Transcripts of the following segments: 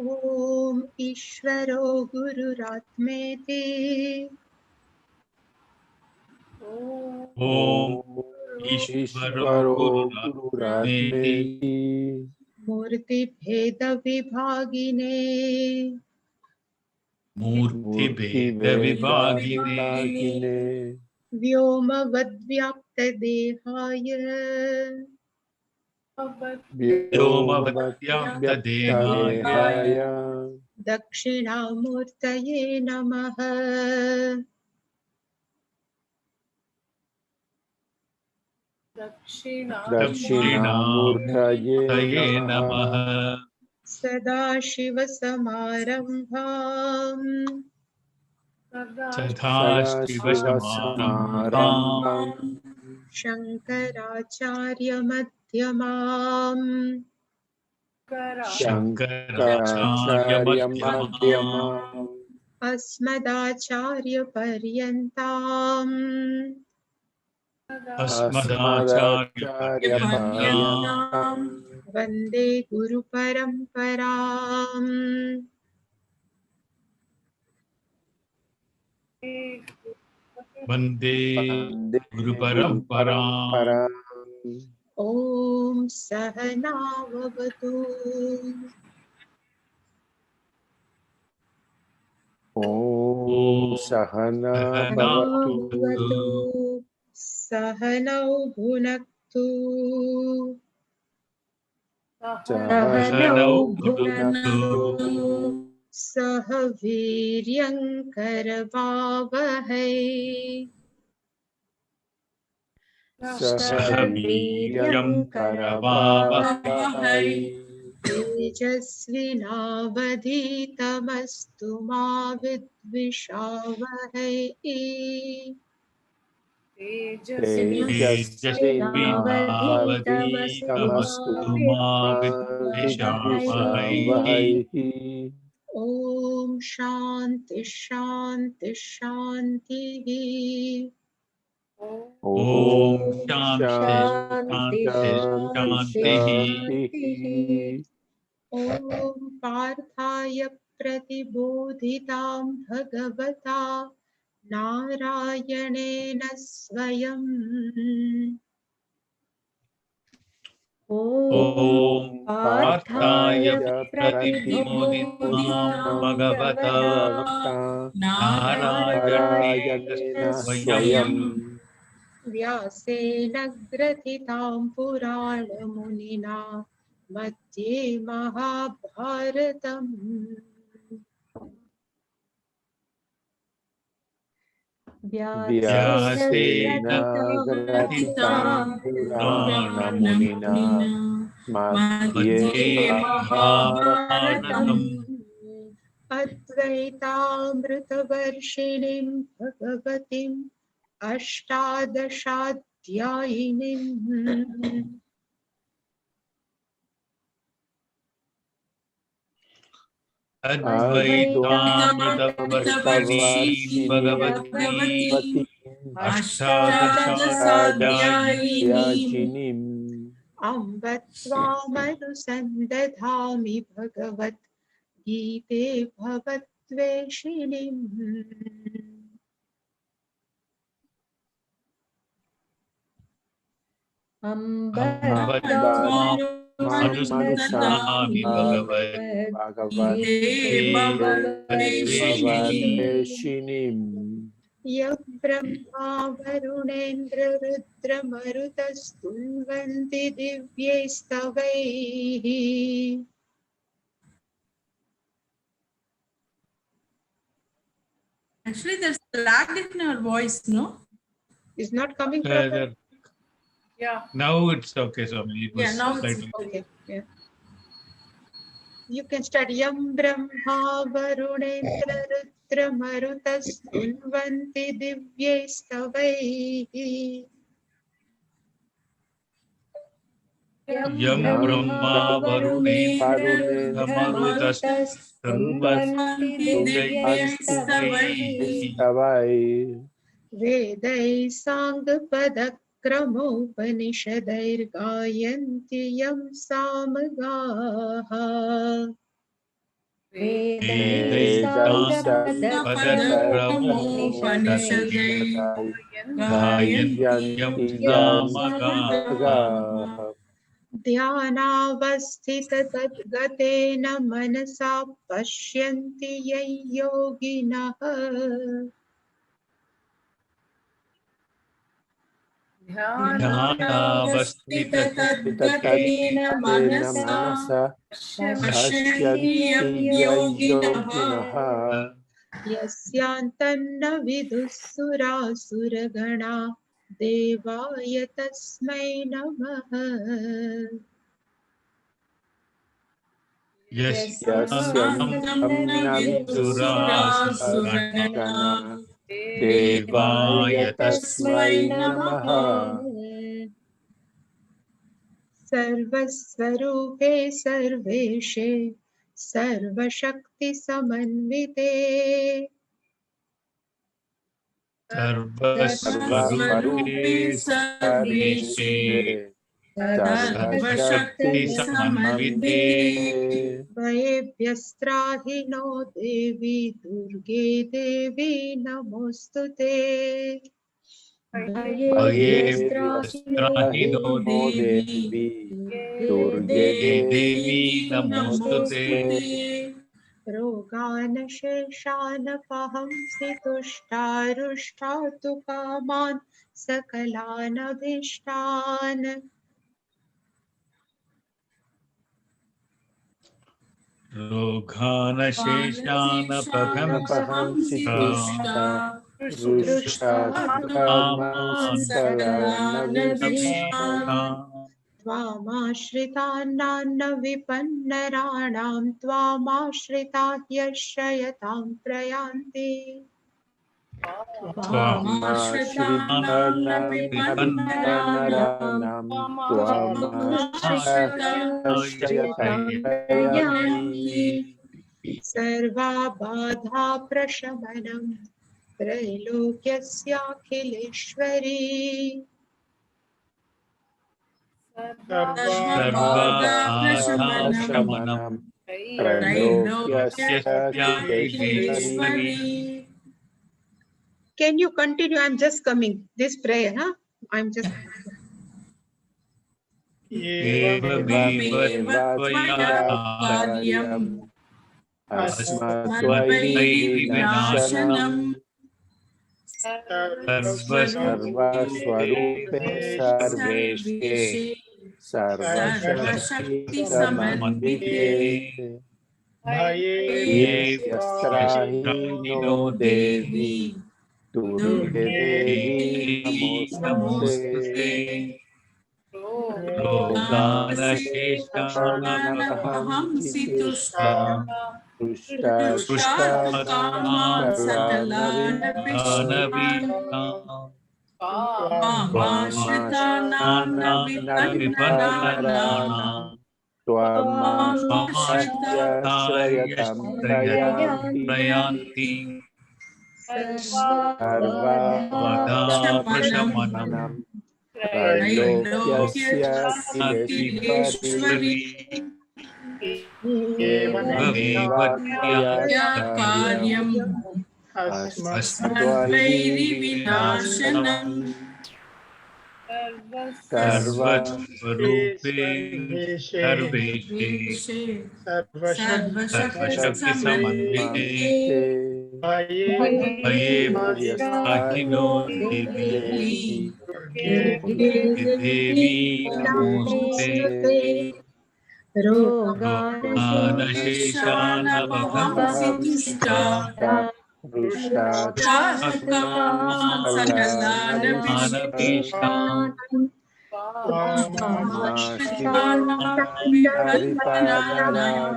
ओम ईश्वरो गुरुरात्मेति ओम ईश्वरो गुरुरात्मेति मूर्तिभेद विभागिने मूर्तिभेद विभागिने व्योमवद्व्याप्त देहाय व्योमवद्व्याप्तदेहाय दक्षिणामूर्तये नमः। दक्षिणामूर्तये नमः। सदाशिवसमारम्भाम् सदाशिवसमारम्भाम् शङ्कराचार्यमध्यमाम् शङ्कराचार्यमध्यमाम् अस्मदाचार्यपर्यन्ताम् अस्मदाचार्यपर्यन्ताम् वन्दे गुरुपरम्पराम्। वन्दे गुरुपरम्पराम्। ॐ सहनाववतु ॐ सहना भवतु सहनौ भुनक्तु सहनौ भुनक्तु सह वीर्यङ्करवावहै सह वीर्यं करवावहै तेजस्विनावधीतमस्तु मा विद्विषावहै। तेजस्विनावधीतमस्तु मा विद्विषावहै। ॐ शान्ति शान्ति शान्तिः। ॐ शान्ति शान्तिः। ॐ पार्थाय प्रतिबोधितां भगवता नारायणेन स्वयम्। ॐ पार्थाय प्रतिबोधितां भगवता नारायणेन स्वयम् व्यासेन ग्रथितां पुराणमुनिना मध्ये महाभारतम्। व्यासेन ग्रथितां पुराणमुनिना मध्ये महाभारतम्। अद्वैतामृतवर्षिणीं भगवतीम् अष्टादशाध्यायिनीम् अद्वैतामृतवर्षिणीं भगवतीं अष्टादशाध्यायिनीम् अम्ब त्वामनुसन्दधामि भगवद्गीते भवद्वेषिणीम्। अम्ब त्वामनुसन्दधामि भगवद्गीते भवद्वेषिणीम्। यं Brahma वरुणेन्द्र रुद्रमरुतस्तुन्वन्ति दिव्यैस्तवैः Actually, there's a lag in your voice, no? is not coming properly. Yeah. Now it's okay, Swami. It was now slightly it's Okay. Yeah. You can start. Yam Brahma Varunendra Rudra Marutastunvanti Divyaistavaihi. Yam Brahma Varunendra Marutastunvanti Divyaistavaihi. Vedai Sangpadakramopaniषदैर्गायन्ति यं सामगाः वेदैश्चान्द्रपदक्रमोपनिषदे गायन्त्यं सामगाः ध्यानावस्थिततद्गतेन मनसा पश्यन्ति यै योगिनः ध्यानावस्थिततद्गतेन मनसा पश्यन्ति यं योगिनः यस्यान्तन्न विदुः सुरासुरगणा देवाय तस्मै नमः यस्यान्तं न विदुरासुरगणा देवाय तस्मै नमः सर्वस्वरूपे सर्वेशे सर्वशक्तिसमन्विते सर्वस्वरूपे सर्वेशे सर्वशक्तिसमन्विते भयेभ्यस्त्राहि नो देवी दुर्गे देवी नमोऽस्तुते भयेभ्यस्त्राहि नो देवी दुर्गे देवी नमोऽस्तुते रोगानशेषानपहंसि तुष्टारुष्टातु कामान् सकलानभीष्टान् रोगानशेषानपहंसि त्वामाश्रितान्नान्न विपन्नराणां त्वामाश्रिता ह्यश्रयतां प्रयान्ति सर्वाबाधा प्रशमनं त्रैलोक्यस्याखिलेश्वरी सर्वबाधाप्रशमनं त्रैलोक्यस्याखिलेश्वरी Can you continue? I'm just coming. This prayer, huh? I'm just. एवमेव त्वया कार्यम् अस्मद्वैरिविनाशनम् सर्वस्वरूपे सर्वेशे सर्वशक्तिसमन्विते भयेभ्यस्त्राहि नो देवी दुर्गे देवी नमोऽस्तुते रोगानशेषानपहंसि तुष्टाकामान् त्वामाश्रितानां विपन्नराणां त्वामाश्रिताश्रयतां प्रयान्ति सर्वबाधाप्रशमनं त्रैलोक्यस्याखिलेश्वरी एवमेव त्वया कार्यम् अस्मद्वैरिविनाशनम् सर्वस्वरूपे सर्वेशे सर्वशक्तिसमन्विते भयेभ्यस्त्राहि नो देवी देवी नमोऽस्तुते रोगानशेषानपहंसि तुष्टाकामान् सकलानभीष्टान् त्वामाश्रितानां विपन्नराणां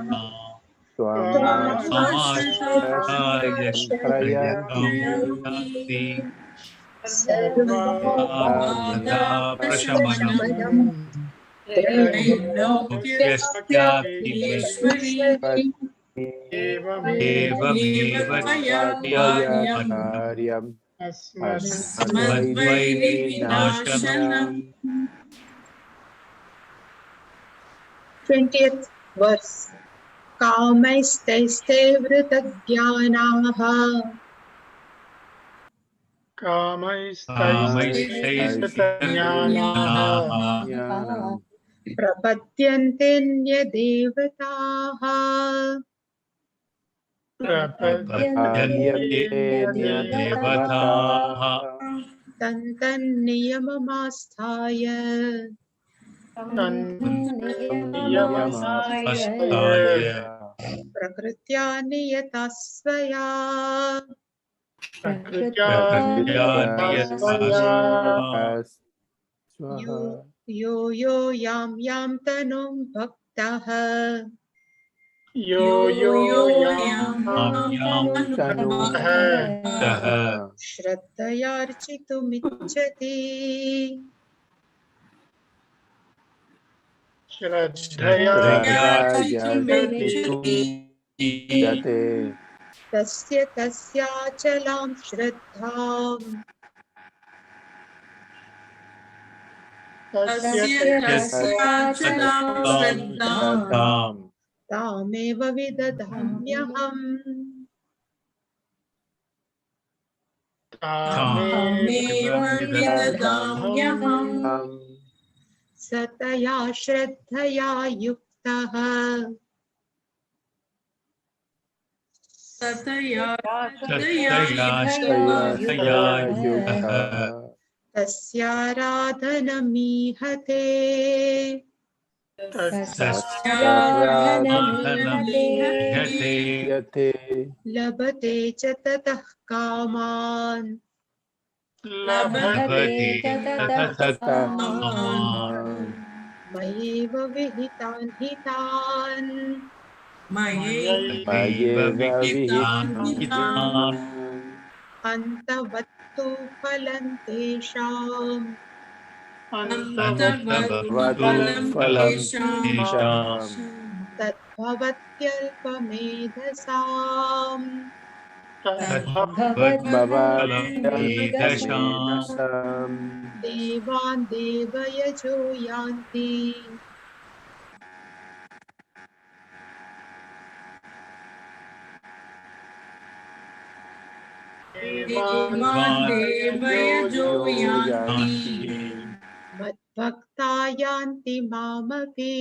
प्रयान्ति सर्वबाधाप्रशमनं त्रैलोक्यस्याखिलेश्वरी एवमेव त्वया कार्यम् अस्मद्वैरिविनाशनम् 20th verse. कामैस्तैस्ते वृतज्ञानाः कामैस्तैस्तज्ञानाः प्रपद्यन्तेऽन्यदेवताः देवताः तन्तन्नियममास्थाय नियमाय प्रकृत्या नियता स्वया यो यो यां तनुं भक्तः श्रद्धयार्चितुमिच्छति तस्य तस्याचलां श्रद्धाम् तामेव विदधाम्यहम् सतया श्रद्धया युक्तः तस्याराधनमीहते लभते च ततः कामान् मयैव विहितान् हितान् अन्तवत्तु फलं तेषाम् तद्भवत्यल्पमेधसाम् देवान् देवयजो यान्ति मद्भक्ता यान्ति मामपि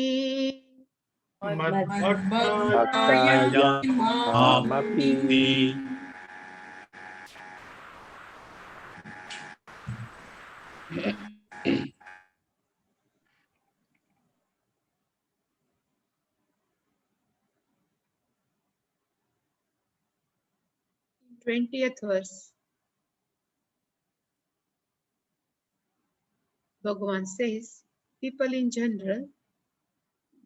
Twentieth verse. Bhagavan says, people in general,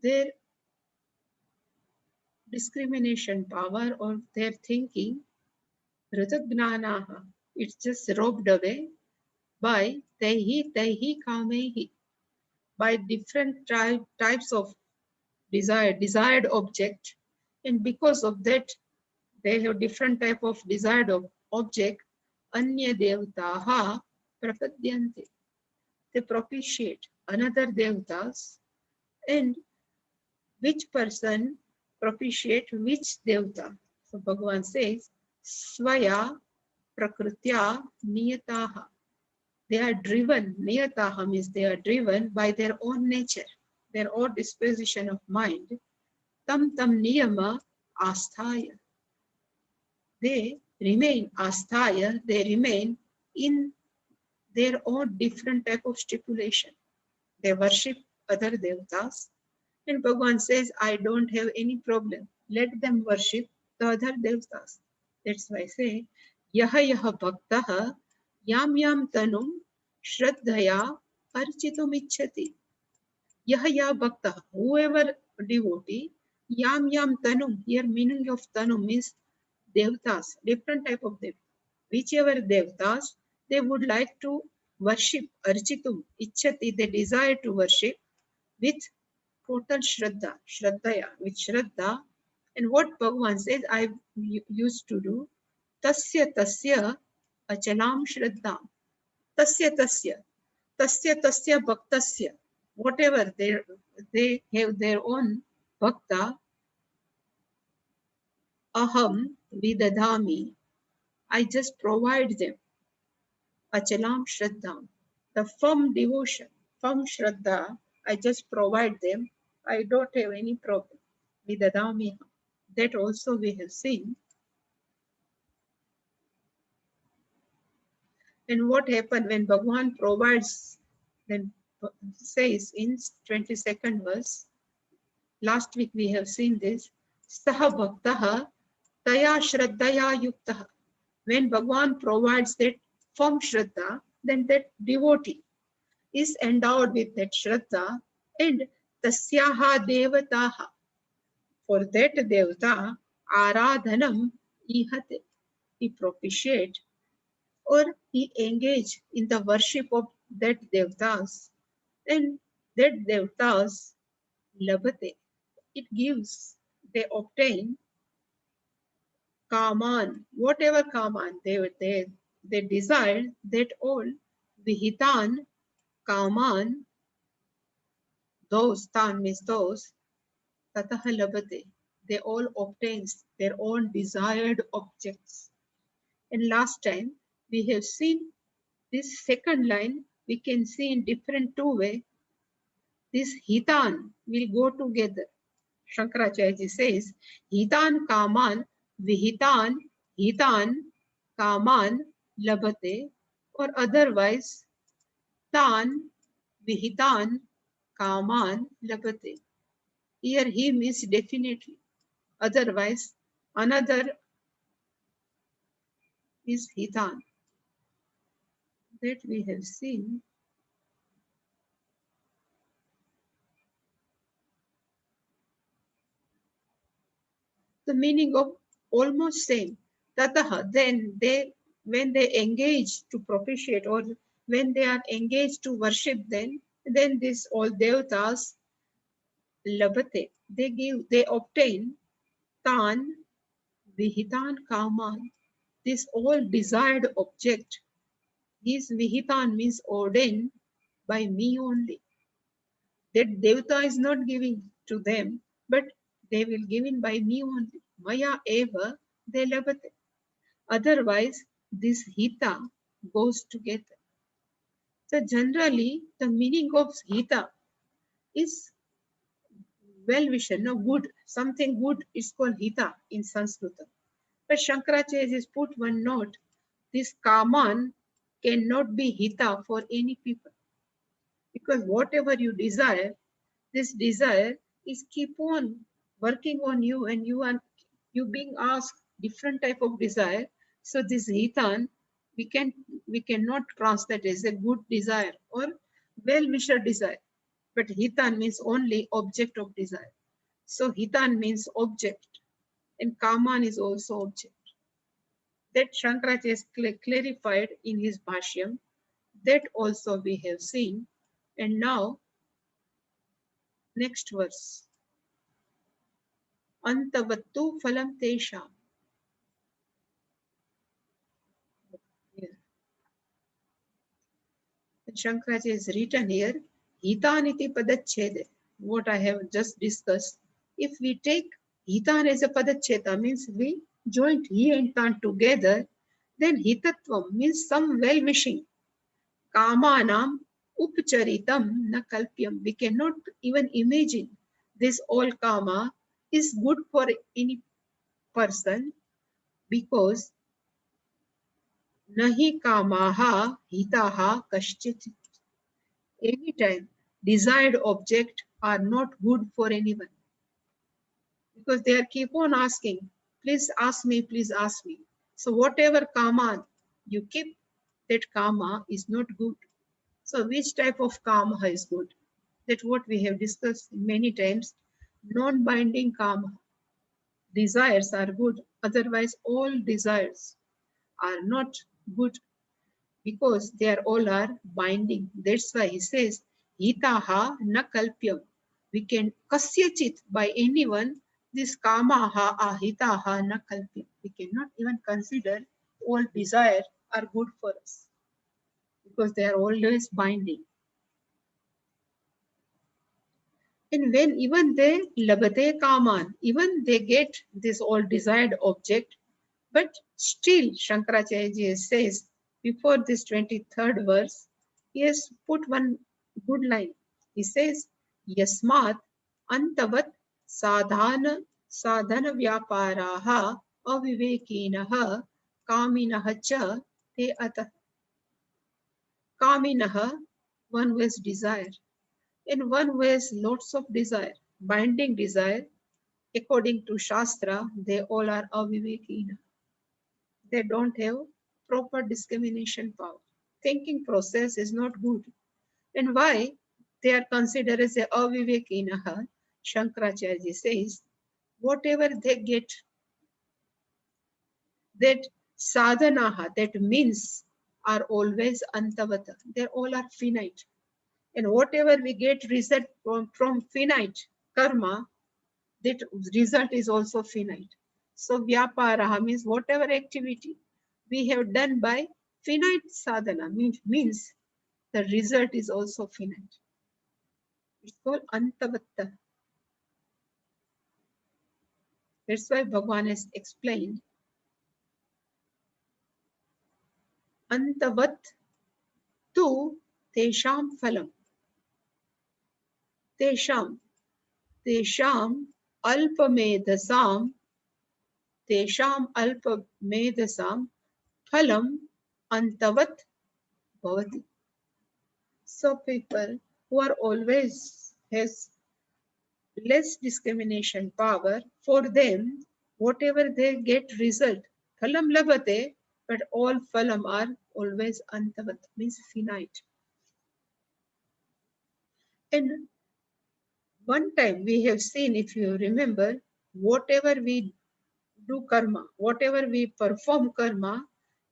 their discrimination power or their thinking, Ritagnanaha, it's just robbed away by Taihi Kamehi, by different types of desired object, and because of that, they have different type of desired object. Anya devataha prapadyante. They propitiate another devatas, and which person propitiate which devata. So Bhagavan says, Svaya prakrutya niyataha. They are driven, niyataha means they are driven by their own nature, their own disposition of mind. Tam niyama asthaya. They remain asthaya, they remain in their own different type of stipulation. They worship other devatas. And Bhagavan says, I don't have any problem. Let them worship the other devatas. That's why I say, yaha bhaktaha yam tanum shraddhaya architum ichchati. Yaha bhaktaha, whoever devotee, yam tanum, here meaning of tanum means devatas, different type of devatas. Whichever devatas they would like to worship, architum ichchati, they desire to worship with total shraddhaya, with shraddha. And what Bhagavan says, I used to do, tasya achalam shraddha. Tasya bhaktasya. Whatever they have their own bhakta, Aham vidadami. I just provide them. Achalam Shraddham. The firm devotion, firm Shraddha, I just provide them. I don't have any problem. Vidadami. That also we have seen. And what happened when Bhagwan provides, then says in 22nd verse, last week we have seen this, Saha Bhaktaha Taya Shraddhaya Yuktaha. When Bhagwan provides that firm Shraddha, then that devotee is endowed with that Shraddha and Tasyaha Devataha. For that Devata, Aradhanam Ihate. He propitiate or he engage in the worship of that Devatas. And that Devatas labate. It gives, they obtain Kaman, whatever Kaman they desire, that all Vihitan Kaman, those, Tan means those, Tataha labate. They all obtains their own desired objects. And last time we have seen this second line, we can see in different two ways. This hitan will go together. Shankaracharya says, hitan kaman, vihitan, hitan kaman labate, or otherwise, tan, vihitan kaman labate. Here he means definitely. Otherwise, another is hitan. That we have seen. The meaning of almost same. Tataha, then they, when they engage to propitiate or when they are engaged to worship, then this all devatas labate, they give, they obtain tan vihitan kaman. This all desired object, this vihitan means ordained by me only. That devata is not giving to them, but they will given by me only. Maya eva they labate. Otherwise, this hita goes together. So generally, the meaning of hita is well-wisher, no good. Something good is called hita in Sanskrit. But Shankaracharya has put one note. This kaman cannot be hita for any people. Because whatever you desire, this desire is keep on working on you, and you being asked different type of desire. So this hitan, we cannot translate as a good desire or well-wisher desire. But hitan means only object of desire. So hitan means object, and kaman is also object. That Shankaracharya has clarified in his Bhashyam. That also we have seen. And now, next verse. Antavattu phalam tesham. Shankaracharya is written here, hitaniti padachede. What I have just discussed. If we take hitan as a padacheta, means we join he and tan together, then hitatvam means some well-wishing. Kamanam upcharitam na kalpyam. We cannot even imagine this all kama is good for any person, because nahi kamaha hitaha kaschit. Anytime desired objects are not good for anyone, because they are keep on asking, please ask me, please ask me. So whatever kama you keep, that kama is not good. So which type of kama is good? That what we have discussed many times. Non-binding kama desires are good, otherwise all desires are not good, because they are all are binding. That's why he says, hitaha na kalpyam. We can kasyachit by anyone, this kamaha ahitaha na kalpyam. We cannot even consider all desire are good for us, because they are always binding. And when even they labate kaman, even they get this all desired object, but still Shankaracharya says before this 23rd verse, he has put one good line. He says, Yasmat antavat sadhana vyaparaha avivekinaha kaminaha cha te atah. Kaminaha, one who has desire, and one who has lots of desire, binding desire. According to Shastra, they all are avivekina. They don't have proper discrimination power. Thinking process is not good. And why they are considered as a avivekinaha? Shankaracharya says, whatever they get, that sadhanaha, that means are always antavata. They all are finite. And whatever we get result from finite karma, that result is also finite. So vyaparaha means whatever activity we have done by finite sadhana means the result is also finite. It's called antavatta. That's why Bhagavan has explained antavat tu tesham phalam. Tesham alpamedasam phalam antavat bhavati. So people who are always has less discrimination power, for them, whatever they get result, phalam labate, but all phalam are always antavat, means finite. And one time we have seen, if you remember, whatever we do karma, whatever we perform karma,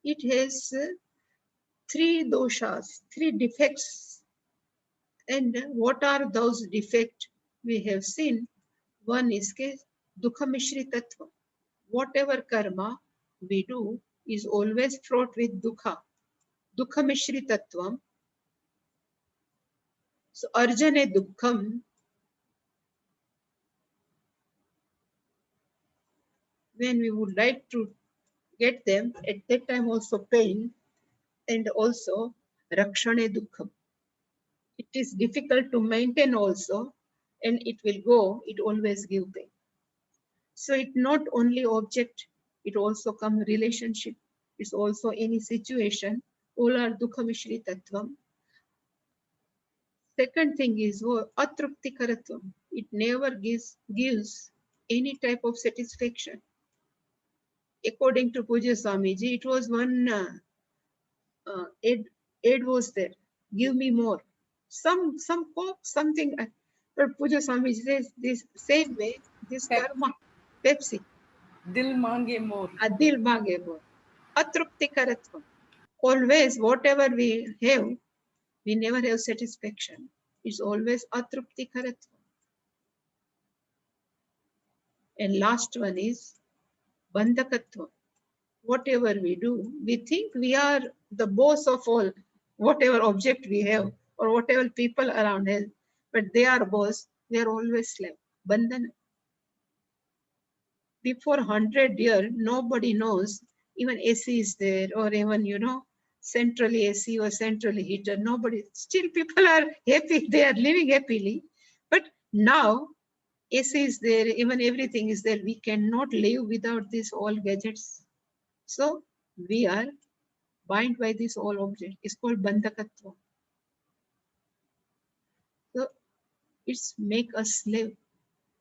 it has three doshas, three defects. And what are those defects? We have seen one is dukha mishri tattva. Whatever karma we do is always fraught with dukha. Dukha mishri tattvam. So arjane dukkham. When we would like to get them, at that time also pain, and also rakshane dukkham. It is difficult to maintain also, and it will go, it always give pain. So it not only object, it also come relationship. It's also any situation. All are dukha mishri tattvam. Second thing is atrupti karatvam. It never gives any type of satisfaction. According to Puja Swamiji, it was one aid was there. Give me more. Some coke, something. But Puja Swamiji says this same way, this karma, Pepsi. Dil mange more. Dil mange more. Atrupti karatvam. Always, whatever we have, we never have satisfaction. It's always atrupti karatvam. And last one is bandhakatva. Whatever we do, we think we are the boss of all, whatever object we have or whatever people around us, but they are boss, we are always slave. Bandhana. Before 100 years, nobody knows, even AC is there, or even, centrally AC or centrally heater, nobody, still people are happy, they are living happily. But now, AC is there, even everything is there. We cannot live without these all gadgets. So we are bind by this all object. It's called bandhakatva. So it's make us slave.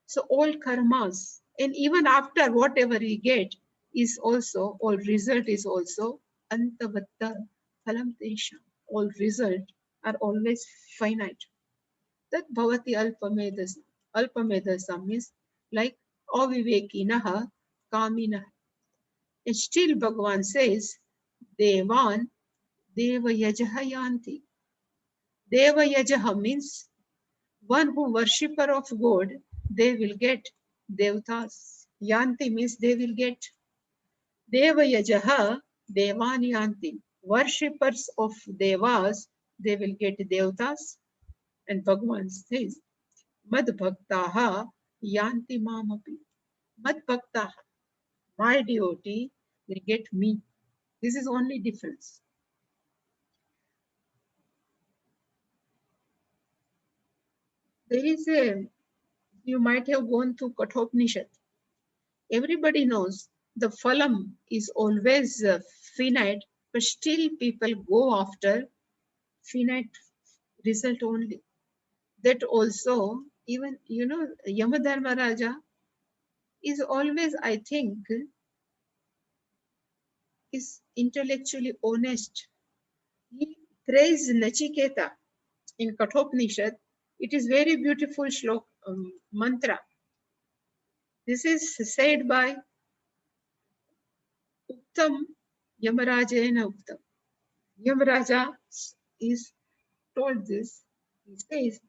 So all karmas, and even after whatever we get, is also, all result is also antavatta phalam tesha. All result are always finite. That bhavati alpamedasa. Alpamedasa means like avivekinaha kaminaha. And still Bhagavan says, Devan Deva Yajaha Yanti. Deva Yajaha means one who worshipper of God, they will get Devtas. Yanti means they will get. Deva Yajaha Devan Yanti. Worshippers of Devas, they will get Devtas. And Bhagavan says, Mad bhaktaha yanti mamapi. Mad bhaktaha, my devotee will get me. This is only difference. There is a, you might have gone to Kathopanishad. Everybody knows the phalam is always finite, but still people go after finite result only. That also, even, Yamadharmaraja is always, I think, is intellectually honest. He praised Nachiketa in Kathopanishad. It is very beautiful shlok, mantra. This is said by Uktam Yamarajena Uktam. Yamaraja is told this. He says,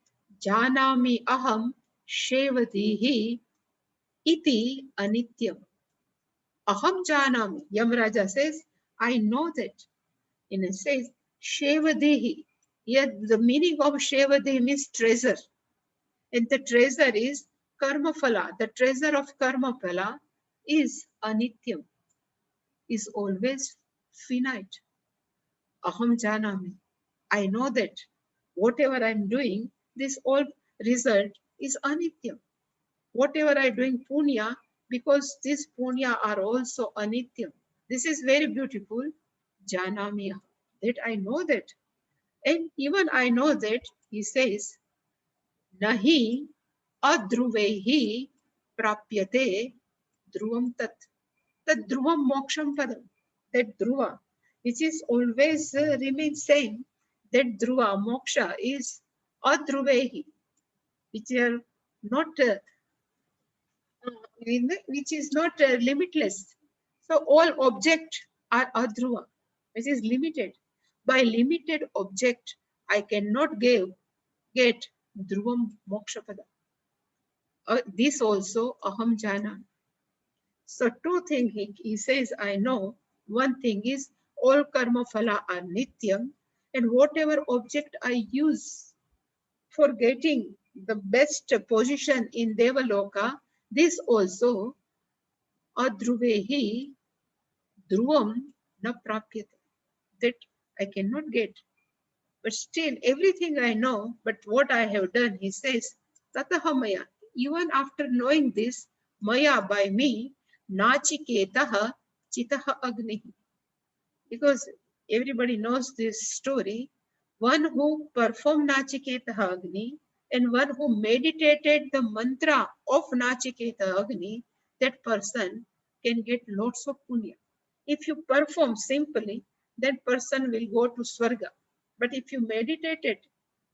Janami aham shevatihi iti anityam. Aham janami. Yamaraja says, I know that. And it says, Shevadehi. Here the meaning of Shevadehi means treasure. And the treasure is karma phala. The treasure of karma phala is anityam, is always finite. Aham janami. I know that whatever I'm doing, this all result is anityam. Whatever I'm doing punya, because these punya are also anityam. This is very beautiful. Janami. That I know that. And even I know that, he says, Nahi adruvehi prapyate dhruvam tat. That dhruvam moksham padam. That dhruva, which is always remains same, that dhruva moksha is adruvehi, which are not, which is not limitless. So all objects are adruva, which is limited. By limited object, I cannot get dhruvam mokshapada. This also aham jana. So two things he says, I know. One thing is all karma phala are nityam, and whatever object I use for getting the best position in Devaloka, this also adruvehi dhruvam na prapyate. That I cannot get. But still, everything I know, but what I have done, he says, Tataha Maya, even after knowing this, Maya by me, Nachiketaha Chitaha Agnihi. Because everybody knows this story. One who performed Nachiketaha Agni and one who meditated the mantra of Nachiketa Agni, that person can get lots of punya. If you perform simply, that person will go to Swarga. But if you meditated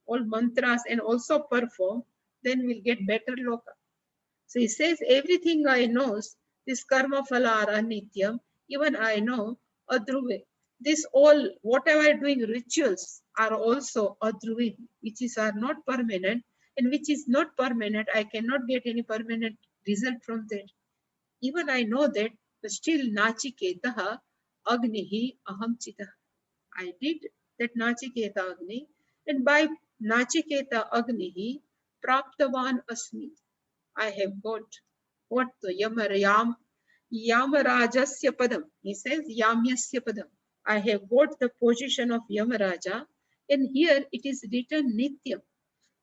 all mantras and also perform, then we'll get better loka. So he says, everything I know, this karma phala are anityam, even I know adruve. This all, whatever I doing rituals are also adruve, which is are not permanent, and which is not permanent, I cannot get any permanent result from that. Even I know that, but still nachiketaha agnihi aham chitah. I did that Nachiketa Agni, and by Nachiketa Agnihi Praptavan Asmi. I have got what the Yamarajasya Padam. He says Yamyasya Padam. I have got the position of Yamaraja, and here it is written Nityam.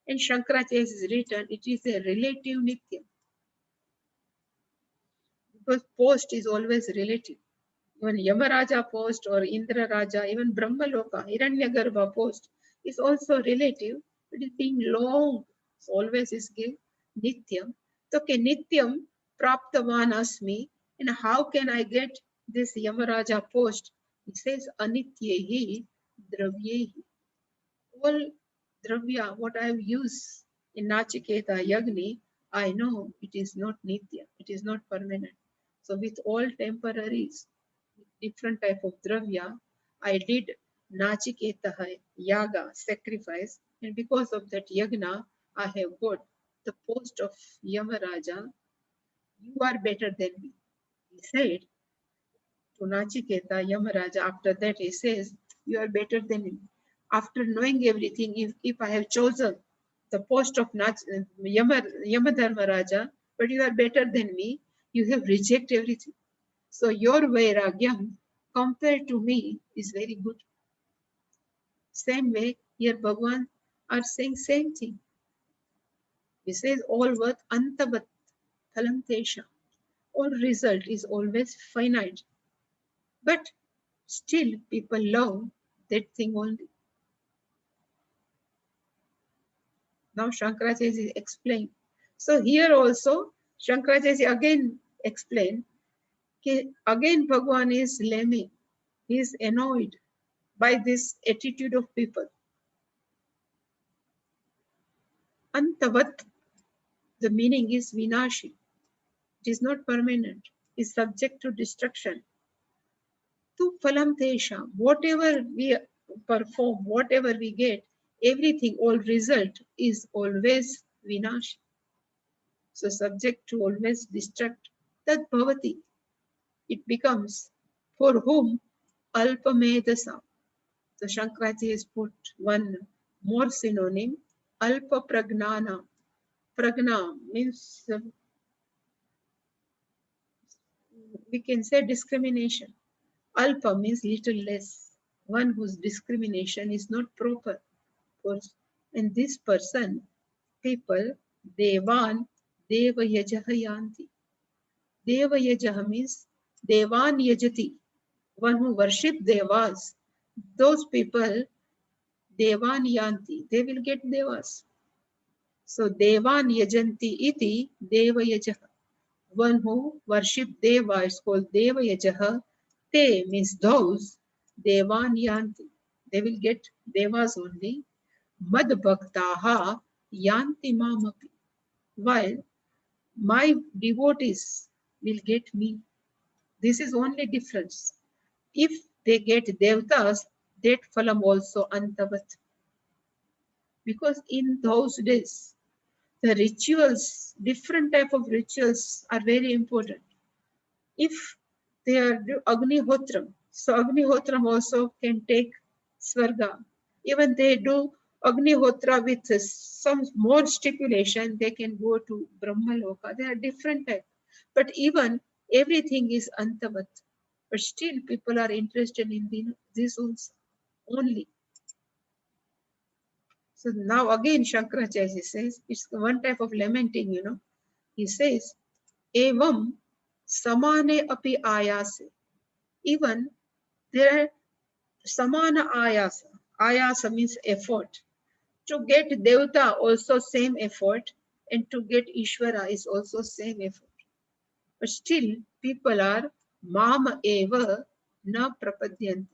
And Shankaracharya is written, it is a relative Nityam. Because post is always relative. Even Yamaraja post or Indra Raja, even Brahmaloka, Hiranyagarbha post is also relative. It is being long, so always is give Nityam. So, okay, Nityam Praptavan Asmi, and how can I get this Yamaraja post? He says Anityehi Dravyehi. All Dravya, what I have used in Nachiketa Yagni, I know it is not Nitya, it is not permanent. So with all temporaries, different type of dravya, I did Nachiketa yaga, sacrifice, and because of that yagna, I have got the post of Yamaraja. You are better than me. He said to Nachiketa, Yamaraja, after that he says, you are better than me. After knowing everything, if I have chosen the post of Yamadharma Raja, but you are better than me. You have rejected everything. So your vairagyam compared to me is very good. Same way, here Bhagwan are saying same thing. He says all worth antavat phalam tesha. All result is always finite. But still people love that thing only. Now Shankaracharya explained. So here also Shankaracharya again explained. Again Bhagwan is lamenting. He is annoyed by this attitude of people. Antavat, the meaning is vinashi. It is not permanent. It is subject to destruction. Tu phalam tesha, whatever we perform, whatever we get, everything, all result is always vinashi. So subject to always destruct. Tad bhavati, it becomes for whom alpamedasa. So Shankaracharya has put one more synonym, alpa pragnana. Pragna means we can say discrimination. Alpa means little less. One whose discrimination is not proper. And this person, people, Devan, Deva Yajaha Yanti. Deva Yajaha means Devan Yajati. One who worship Devas. Those people, Devan Yanti, they will get Devas. So Devan Yajanti iti Deva Yajaha. One who worship Deva is called Deva Yajaha. Te means those, Devan Yanti. They will get Devas only. Mad Bhaktaha Yanti Mamapi. While my devotees will get me. This is only difference. If they get Devtas, that phalam also antavat. Because in those days, the rituals, different type of rituals are very important. If they are Agnihotram, so Agnihotram also can take Swarga. Even they do Agnihotra with some more stipulation, they can go to Brahmaloka. They are different type. But even everything is Antavat. But still people are interested in this also only. So now again Shankaracharya says, it's one type of lamenting, He says, Evam samane api ayase. Even there are samana ayasa. Ayasa means effort. To get Devta also same effort, and to get Ishvara is also same effort. But still people are mama eva na prapadyante.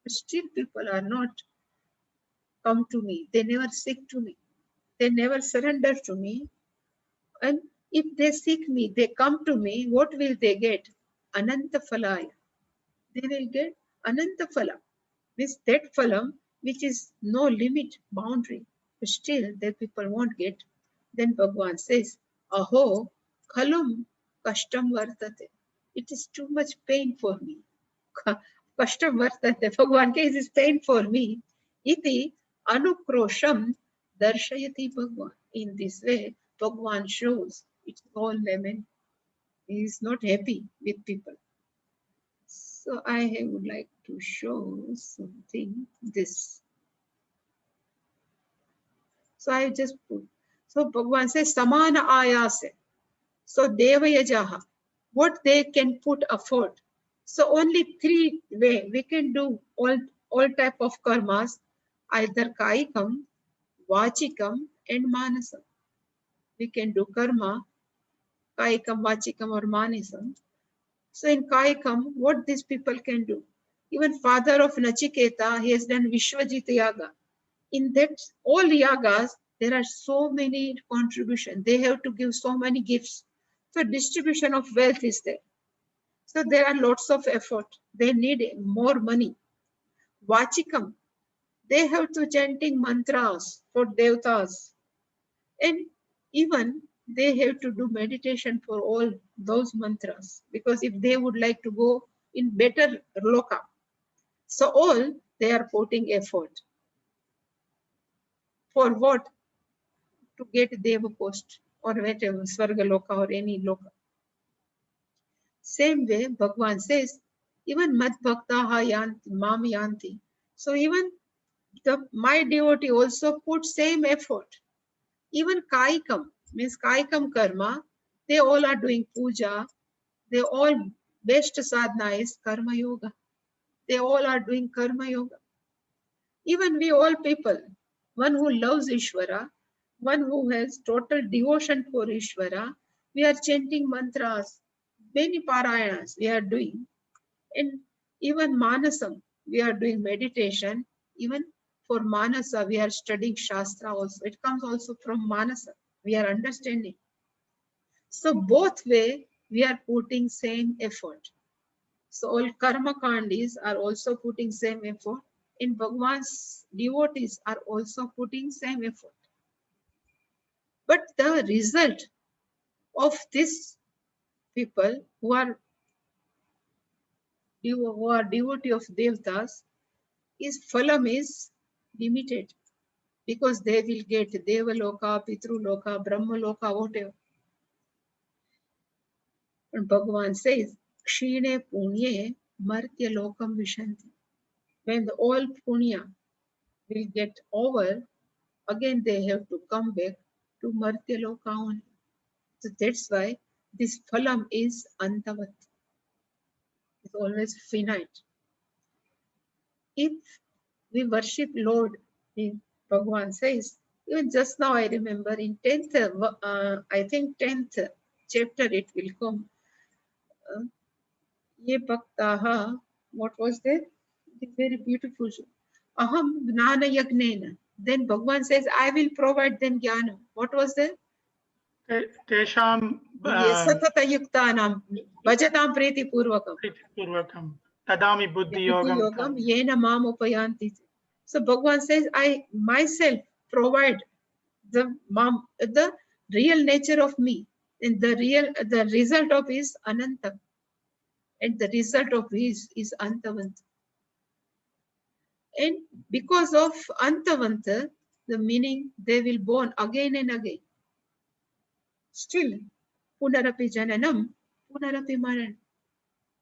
But still people are not come to me. They never seek to me. They never surrender to me. And if they seek me, they come to me, what will they get? Ananta phalaya. They will get Ananta phala. Means that phalam which is no limit, boundary. But still that people won't get. Then Bhagwan says, Aho khalum kashtam vartate. It is too much pain for me. Kashtam vartate. Bhagwan says it is pain for me. Iti anukrosham darshayati Bhagwan. In this way, Bhagwan shows it's all lament. He is not happy with people. So I would like to show something this. So I just put. So Bhagwan says Samana Ayase. So Devayajaha. What they can put afford. So only three way we can do all type of karmas, either Kaikam, Vachikam and Manasam. We can do karma, Kaikam, Vachikam or Manasam. So in Kaikam, what these people can do? Even father of Nachiketa, he has done Vishwajita Yaga. In that, all yagas, there are so many contributions. They have to give so many gifts. So distribution of wealth is there. So there are lots of effort. They need more money. Vachikam, they have to chanting mantras for devtas. And even they have to do meditation for all those mantras. Because if they would like to go in better loka, so all they are putting effort. For what? to get Deva post or whatever, Svarga Loka or any Loka. Same way, Bhagwan says, even Mad Bhaktaha Yanti, Mam Yanti. So even my devotee also put same effort. Even Kaikam, means Kaikam Karma, they all are doing puja. They all, best sadhana is Karma Yoga. They all are doing Karma Yoga. Even we all people, one who loves Ishvara, one who has total devotion for Ishvara, we are chanting mantras, many parayanas we are doing. And even Manasam, we are doing meditation. Even for Manasa, we are studying Shastra also. It comes also from Manasa. We are understanding. So both way, we are putting same effort. So all karma kandis are also putting same effort. And Bhagwan's devotees are also putting same effort. But the result of these people who are devotee of Devtas is phalam is limited, because they will get Devaloka, Pitruloka, Brahmaloka, whatever. And Bhagavan says, Kshine Punye Martya Lokam Vishanti. When the all Punya will get over, again they have to come back to Martya Loka only. So that's why this phalam is antavat. It's always finite. If we worship Lord, Bhagavan says, even just now I remember in 10th, I think 10th chapter it will come. Ye bhaktaha, what was there? It is very beautiful. Aham gnana yagnena. Then Bhagavan says, I will provide them jnana. What was there? Tesham Satata yuktanam bhajatam priti purvakam. purvakam tadami buddhi yogam. Yena mam upayanti. So Bhagavan says, I myself provide the real nature of me, and the result of is ananta, and the result of his is antavant. And because of antavanta, the meaning they will born again and again. Still, punarapi jananam, punarapi maran.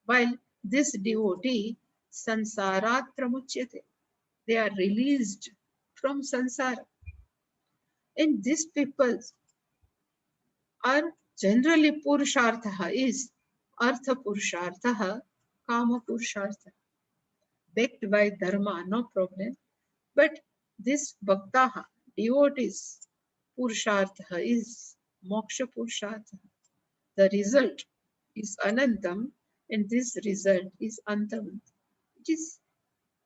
While this devotee, sansarat pramuchyate, they are released from sansara. And these people are generally purushartha is artha purushartha, kama purushartha, backed by dharma, no problem. But this bhaktaha, devotees, purushartha is moksha purushartha. The result is anantam, and this result is antam. It is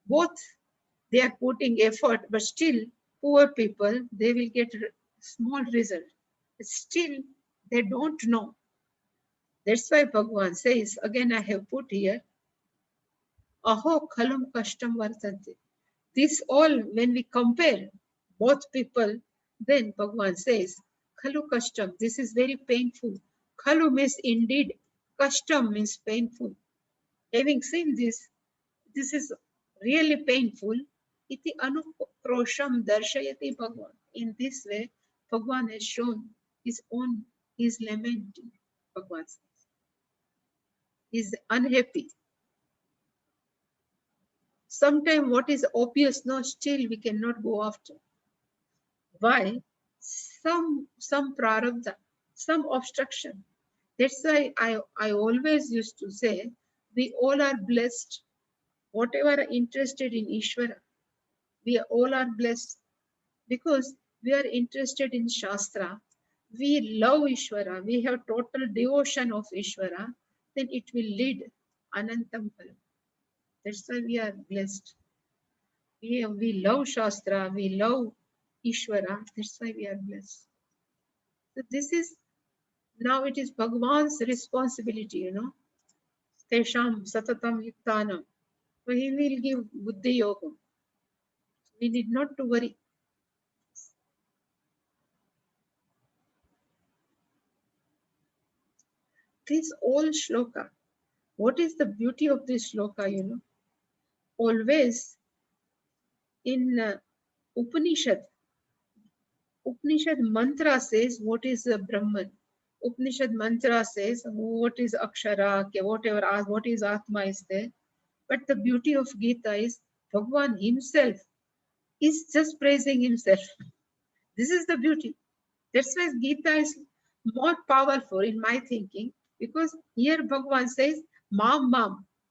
both, they are putting effort, but still poor people, they will get small result. Still, they don't know. That's why Bhagavan says, again I have put here, aho khalum kashtam vartante. This all, when we compare both people, then Bhagavan says, khalu kashtam, this is very painful. Khalu means indeed, kashtam means painful. Having seen this, this is really painful. Iti anukrosham darshayati Bhagavan. In this way, Bhagavan has shown his own, his lamenting. Bhagavan says. He is unhappy. Sometimes what is obvious, no, still we cannot go after. Why? Some prarabdha, some obstruction. That's why I always used to say, we all are blessed. Whatever are interested in Ishvara, we all are blessed because we are interested in Shastra. We love Ishvara. We have total devotion of Ishvara. Then it will lead Anantam Phalam. That's why we are blessed. We love Shastra. We love Ishvara. That's why we are blessed. So this is, now it is Bhagavan's responsibility, you know. Tesham satatam yuktanam. So he will give buddhi yogam. We need not to worry. This all shloka, what is the beauty of this shloka, you know? Always in Upanishad, Upanishad mantra says what is the Brahman. Upanishad mantra says what is Akshara, whatever, what is Atma is there. But the beauty of Gita is Bhagwan himself is just praising himself. This is the beauty. That's why Gita is more powerful in my thinking, because here Bhagwan says, Mam.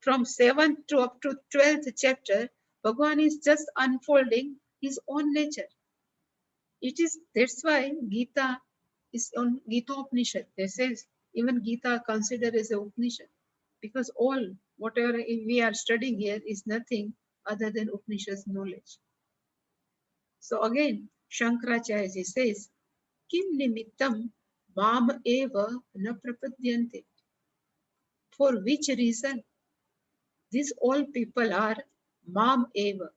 From 7th to up to 12th chapter, Bhagwan is just unfolding his own nature. That's why Gita is on Gita Upanishad. They says even Gita considered as a Upanishad, because all whatever we are studying here is nothing other than Upanishad's knowledge. So again, Shankaracharya says, Kim nimittam mam eva na prapadyante. For which reason these all people are mam eva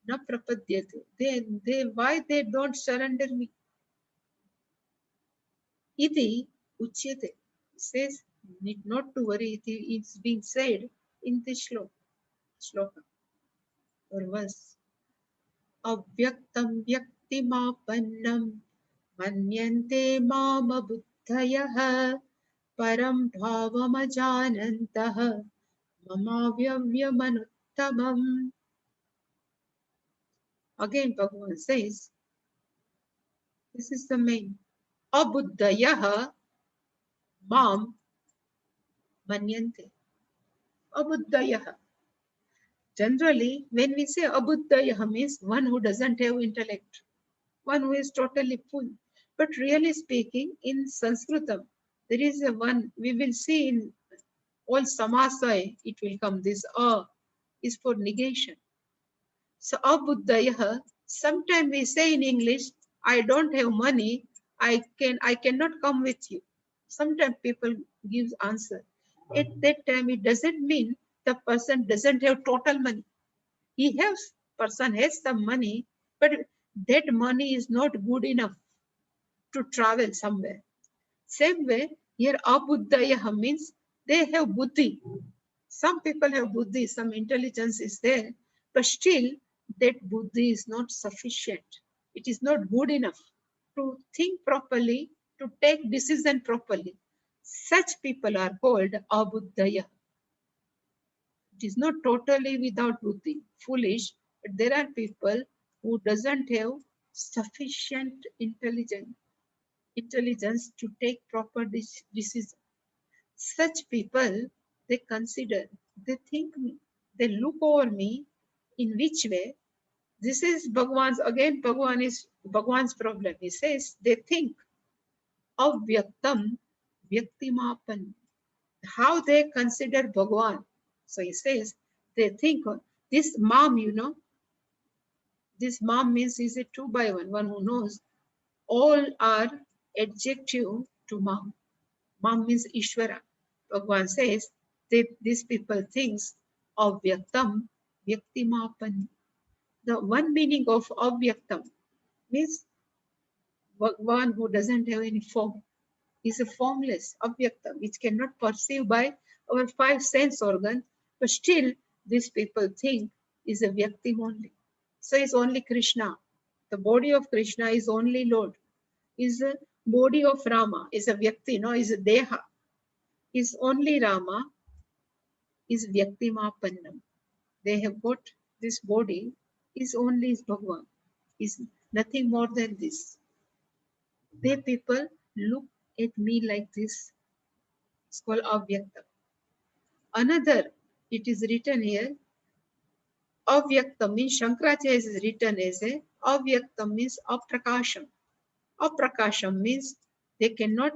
na prapadyate. Why they don't surrender me? Iti uchyate. Says, need not to worry, it's being said in this shloka or verse. Avyaktam vyaktimapannam manyante mama buddhayah param bhavamajanantah mamavyavyamanuttamam. Again, Bhagavan says, this is the main. Abuddhayah mam manyante. Abuddhayah. Generally, when we say abuddhayah means one who doesn't have intellect, one who is totally full. But really speaking, in Sanskritam, there is a one, we will see in all samasai, it will come, this is for negation. So abuddhayah, sometimes we say in English, I don't have money, I cannot come with you. Sometimes people give answer. At that time, it doesn't mean the person doesn't have total money. Person has some money, but that money is not good enough to travel somewhere. Same way, here abuddhayah means they have buddhi. Some people have buddhi, some intelligence is there, but still that buddhi is not sufficient. It is not good enough to think properly, to take decision properly. Such people are called abuddhayah. It is not totally without buddhi, foolish, but there are people who doesn't have sufficient intelligence to take proper decision. Such people, they consider, they think me, they look over me, in which way? This is Bhagwan's, again Bhagwan's problem. He says, they think avyaktam vyaktimapan. How they consider Bhagwan. So he says, they think this mam, this mam means is a 2 by 1, one who knows. All are adjective to mam. Mam means Ishvara. Bhagwan says that these people thinks avyaktam vyaktimapan. The one meaning of avyaktam means one who doesn't have any form. Is a formless avyaktam, which cannot perceive by our 5 sense organs, but still these people think is a vyaktim only. So it's only Krishna. The body of Krishna is only Lord. Is a body of Rama, is a vyakti, is a deha. Is only Rama, is vyaktimapannam. They have got this body, is only Bhagwan, is nothing more than this. They people look at me like this. It's called avyaktam. Another, it is written here, avyaktam means Shankaracharya is written as a avyaktam means aprakasham. Aprakasham means they cannot.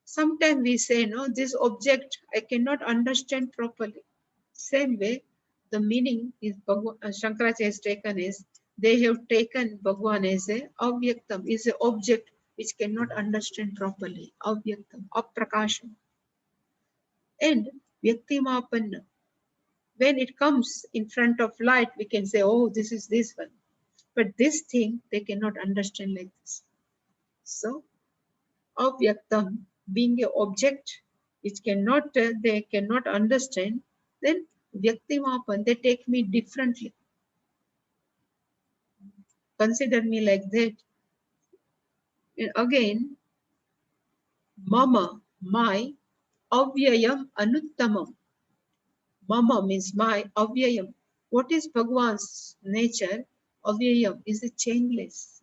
Sometimes we say, no, this object I cannot understand properly. Same way, the meaning is Shankaracharya has taken is, they have taken Bhagwan as a avyaktam, is an object which cannot understand properly. Avyaktam, aprakasham. And vyaktimapanna. When it comes in front of light, we can say, oh, this is this one. But this thing, they cannot understand like this. So, avyaktam being an object which they cannot understand, then vyaktimapan, they take me differently. Consider me like that. And again, mama, my, avyayam anuttamam. Mama means my, avyayam. What is Bhagwan's nature? Avyayam is the chainless.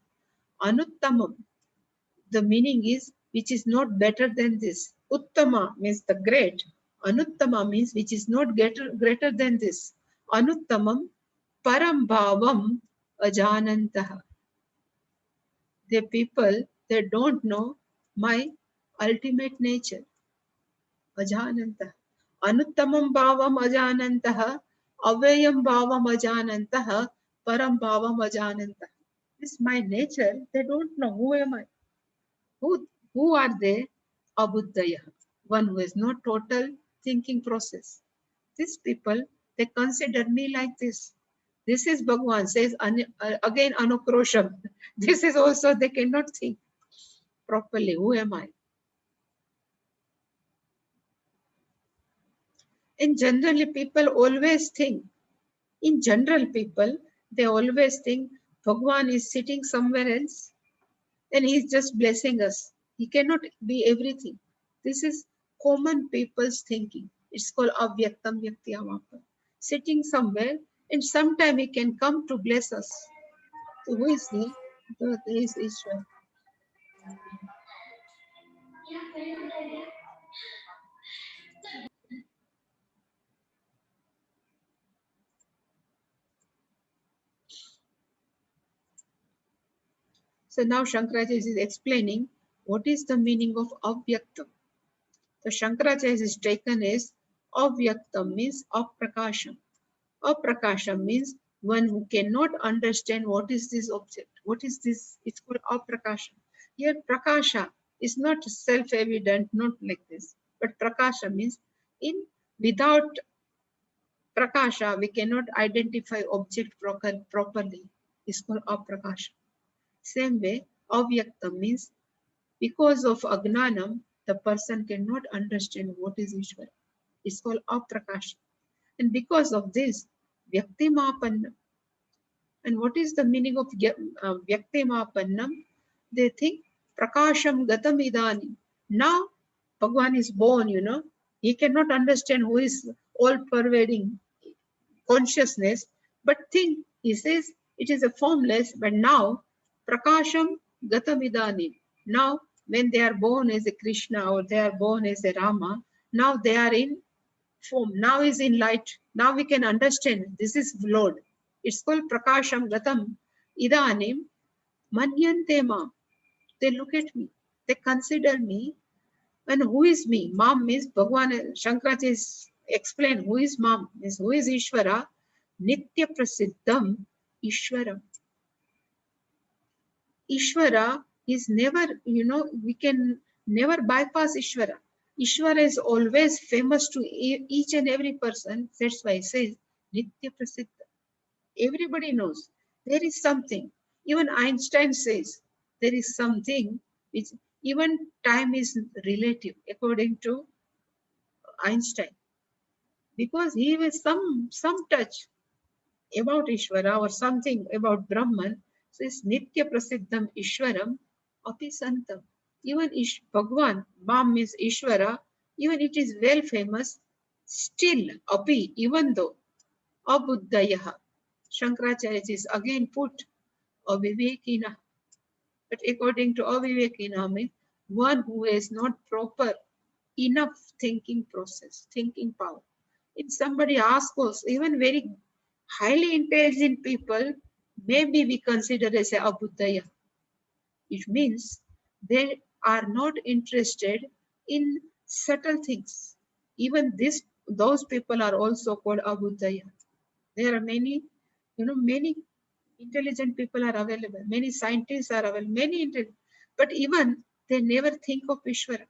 Anuttamam, the meaning is which is not better than this. Uttama means the great. Anuttama means which is not greater than this. Anuttamam param bhavam ajanantaha. The people, they don't know my ultimate nature. Ajanantaha. Anuttamam bhavam ajanantaha. Avyayam bhavam ajanantaha. Param bhavam ajanantaha. This is my nature. They don't know who am I. Who are they? Abuddhaya, one who has no total thinking process. These people, they consider me like this. This is Bhagwan says again anukrosham. This is also they cannot think properly. Who am I? And generally people always think, in general people, they always think Bhagwan is sitting somewhere else and he is just blessing us. He cannot be everything. This is common people's thinking. It's called avyaktam vyaktiyamapa. Sitting somewhere and sometime he can come to bless us. So who is he? He is Ishwar. So now Shankaracharya is explaining what is the meaning of avyaktam. So Shankaracharya is taken as avyaktam means aprakasham. Aprakasham means one who cannot understand what is this object. What is this? It's called aprakasham. Here prakasha is not self-evident, not like this. But prakasha means without prakasha, we cannot identify object properly. It's called aprakasha. Same way, avyaktam means because of agnanam, the person cannot understand what is Ishvara. It's called aprakasha. And because of this, vyaktimapannam. And what is the meaning of vyaktimapannam? They think prakasham gatam idani. Now, Bhagwan is born, he cannot understand who is all-pervading consciousness, but think, he says, it is a formless, but now, prakasham gatam idani. Now, when they are born as a Krishna or they are born as a Rama, now they are in form, now is in light. Now we can understand this is Lord. It's called Prakasham Gatam. Idanim Manyantema. They look at me. They consider me. And who is me? Mam means Bhagwan. Shankaracharya is explain who is Mam, means who is Ishvara. Nitya Prasiddham Ishvaram. Ishvara is never, we can never bypass Ishvara. Ishvara is always famous to each and every person. That's why it says Nitya Prasiddha. Everybody knows there is something. Even Einstein says there is something which even time is relative according to Einstein. Because he has some touch about Ishvara or something about Brahman. So it's Nitya Prasiddham Ishwaram Api Santam. Even Bhagwan, Mam means Ishvara, even it is well famous, still Api, even though Abuddhayaha. Shankaracharya is again put Avivekina. But according to Avivekina means one who has not proper enough thinking process, thinking power. If somebody asks us, even very highly intelligent people, maybe we consider as a Abuddhaya. It means they are not interested in subtle things. Even those people are also called Abuddhaya. There are many, many intelligent people are available. Many scientists are available. But even they never think of Ishvara.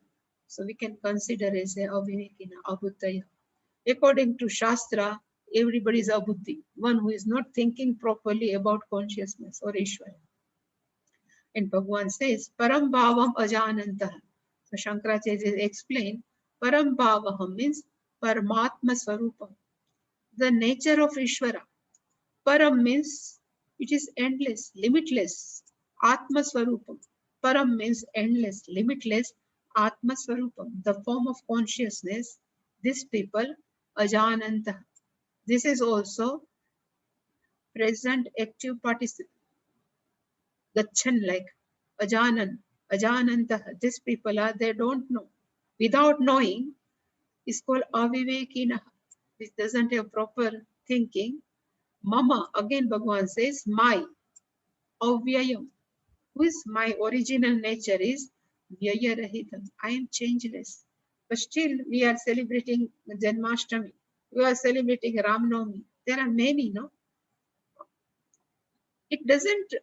So we can consider as a Avivekina, Abuddhaya. According to Shastra, everybody is Abuddhi, one who is not thinking properly about consciousness or Ishvara. And Bhagwan says, Param Bhavam Ajanantah. So Shankaracharya explained, Param Bhavaham means Paramatma Swarupam, the nature of Ishvara. Param means it is endless, limitless, Atma Swarupam. Param means endless, limitless. Atma Swarupam, the form of consciousness. This people, Ajananta. This is also present active participle. Gachan, like Ajanan, Ajananta. These people are, they don't know. Without knowing is called Avivekina, which doesn't have proper thinking. Mama, again Bhagavan says, my, avyayam. Who is my original nature is Vyaya Rahitam. I am changeless. But still we are celebrating Janmashtami. We are celebrating Ramnavami. There are many, no? It doesn't,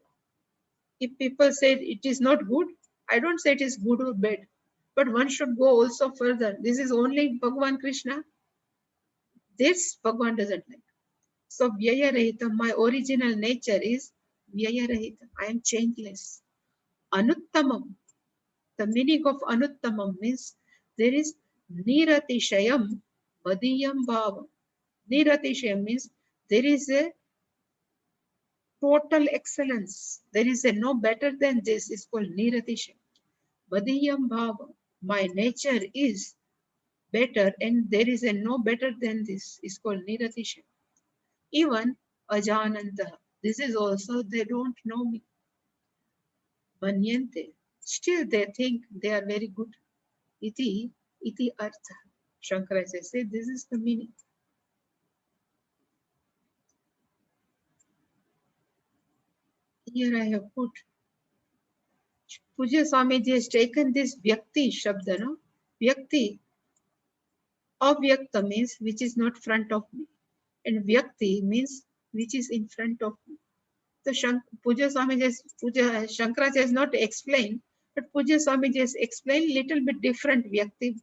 if people say it is not good, I don't say it is good or bad. But one should go also further. This is only Bhagavan Krishna. This Bhagavan doesn't like. So Vyaya Rahitam, my original nature is Vyaya Rahitam. I am changeless. Anuttamam. The meaning of Anuttamam means there is Niratishayam Madiyam Bhava. Niratishayam means there is a total excellence. There is a no better than this. It's called Niratishayam. Madiyam Bhava. My nature is better and there is a no better than this. It's called Niratishayam. Even Ajananta. This is also, they don't know me. Manyante. Still they think they are very good. Iti artha. Shankaracharya says this is the meaning. Here I have put. Pujya Swamiji has taken this Vyakti Shabda, no? Vyakti. Avyakta means which is not front of me. And Vyakti means which is in front of me. So Pujya Swamiji has, Shankaracharya has not explained, but Pujya Swamiji has explained little bit different Vyakti.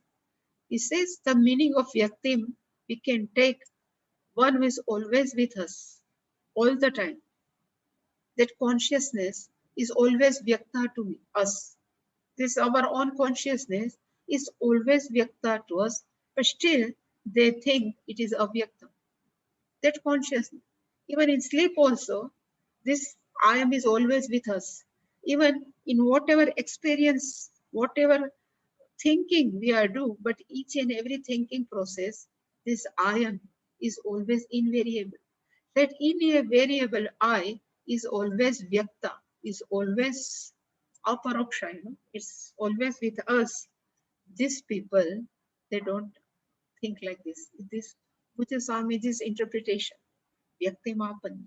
He says the meaning of Vyakti we can take one who is always with us, all the time. That consciousness is always Vyakta to me, us. This our own consciousness is always Vyakta to us, but still they think it is Avyakta. That consciousness. Even in sleep also, this I am is always with us. Even in whatever experience, whatever thinking we are do, but each and every thinking process, this I am is always invariable. That invariable I is always Vyakta, is always aparoksha, it's always with us. These people, they don't think like this. This Pujya Swamiji's interpretation, Vyakti Mapan.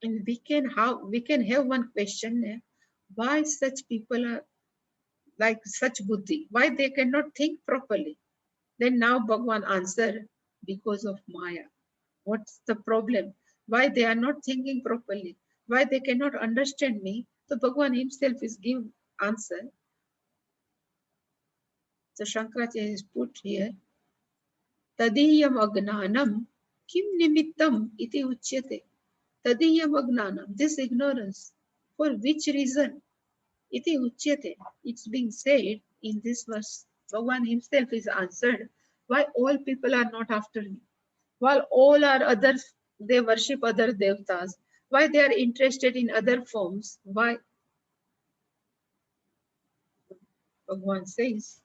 And we can have one question, why such people are like such buddhi? Why they cannot think properly? Then now Bhagavan answer, because of Maya. What's the problem? Why they are not thinking properly? Why they cannot understand me? So Bhagavan himself is give answer. So Shankaracharya is put here, Tadiyam agnanam kim nimittam iti uchyate. Tadiyam agnanam, this ignorance. For which reason? Iti uchyate. It's being said in this verse. Bhagavan himself is answered. Why all people are not after me? While all are others, they worship other devtas. Why they are interested in other forms? Why? Bhagavan says,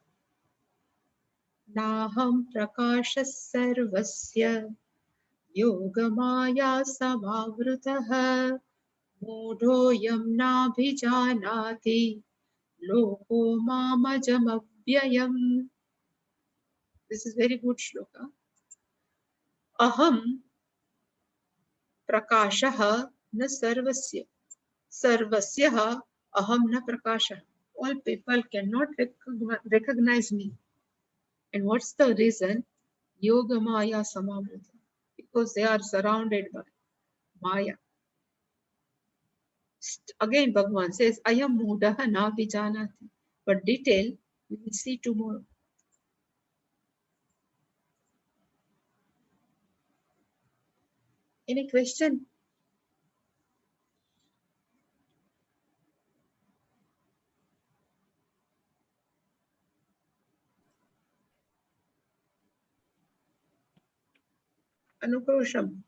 Naham prakashas sarvasya yogamaya samavrutaha mudhoyam nabhijanati loko mamajamavyayam. This is very good shloka. Aham prakashah na sarvasya. Sarvasya aham na prakashah. All people cannot recognize me. And what's the reason? Yoga Maya Samamrita. Because they are surrounded by Maya. Again, Bhagavan says, Ayam Mudaha na vijanati. But detail we will see tomorrow. Any question? Anukrosham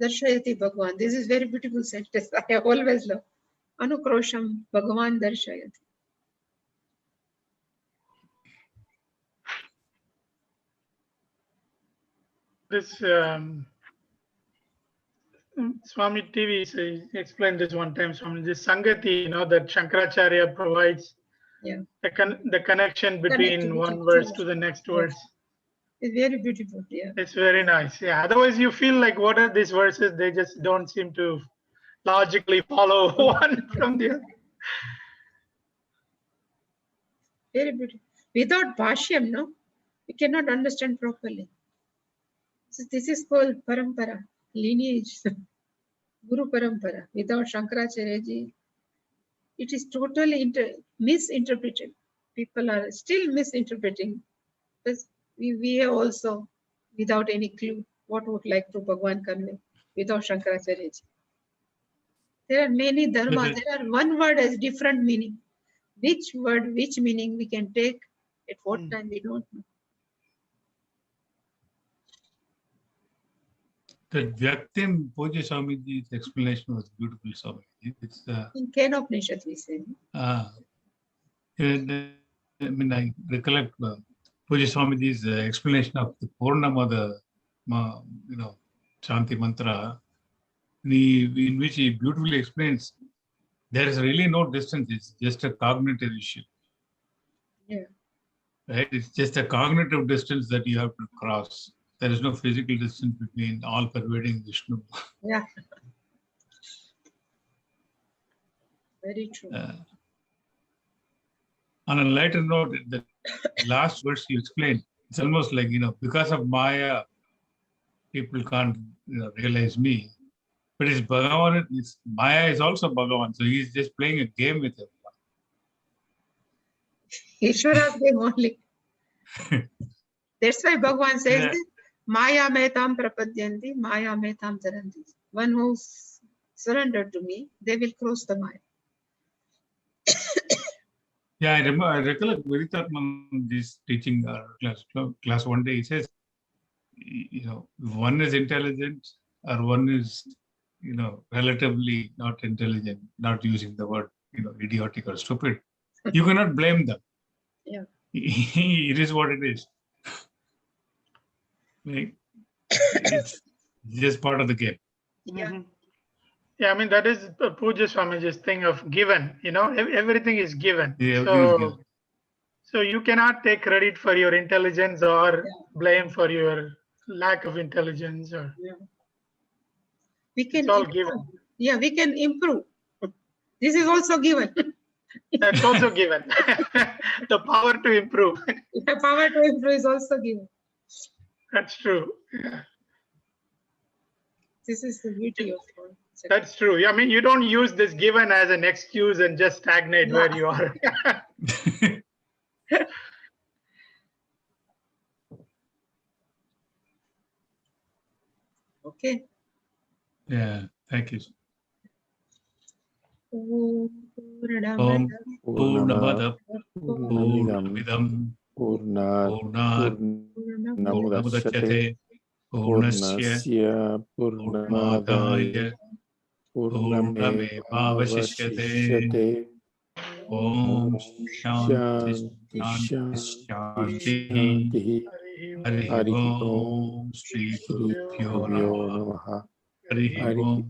darshayati Bhagwan. This is very beautiful sentence. I have always loved. Anukrosham Bhagwan darshayati. This Swami TV explained this one time. Swami, this Sangati, that Shankaracharya provides. Yeah. The connection between Connectivity. one verse to the next verse. It's very beautiful. Yeah. It's very nice. Yeah. Otherwise, you feel like what are these verses? They just don't seem to logically follow one from the other. Very beautiful. Without Bhashyam, no, we cannot understand properly. So this is called Parampara, lineage, Guru Parampara. Without Shankaracharya ji, it is totally misinterpreted. People are still misinterpreting. Because we are also without any clue what would like to Bhagwan Karne without Shankaracharya ji. There are many dharmas. There are one word has different meaning. Which word, which meaning we can take at what time we don't know. That Vyaktim Pujya Swamiji's explanation was beautiful, Swamiji. It's In Kenopanishad we say. I mean, I recollect Pujya Swamiji's explanation of the Purnama, Shanti Mantra, in which he beautifully explains there is really no distance, it's just a cognitive issue. Yeah. Right? It's just a cognitive distance that you have to cross. There is no physical distance between all pervading Vishnu. Yeah. Very true. On a lighter note, the last verse you explained, it's almost like, because of Maya, people can't realize me. But it's Bhagavan, Maya is also Bhagavan, so he's just playing a game with him. Ishvara's game only. That's why Bhagavan says, Maya metam prapadyanti, Maya metam taranti. One who's surrendered to me, they will cross the Maya. Yeah, I recollect Veritatman, this teaching class one day, he says, one is intelligent or one is, relatively not intelligent, not using the word, idiotic or stupid. You cannot blame them. Yeah. It is what it is. It's just part of the game. Yeah. Yeah, I mean, that is Pujya Swamiji's thing of given, everything is given. Yeah, everything is given. So you cannot take credit for your intelligence or blame for your lack of intelligence. We can it's all improve. given. Yeah, we can improve. This is also given. That's also given. The power to improve. The power to improve is also given. That's true. Yeah. This is the beauty of it. That's true. I mean, you don't use this given as an excuse and just stagnate where you are. Okay. Yeah, thank you. Om Purnamada Purnamidam Purnat Purnamudachyate Purnasya Purnamadaya Purnamevavashishyate. Om Shanti Shanti Hari Om Shri Gurubhyo Namaha. Hari Om.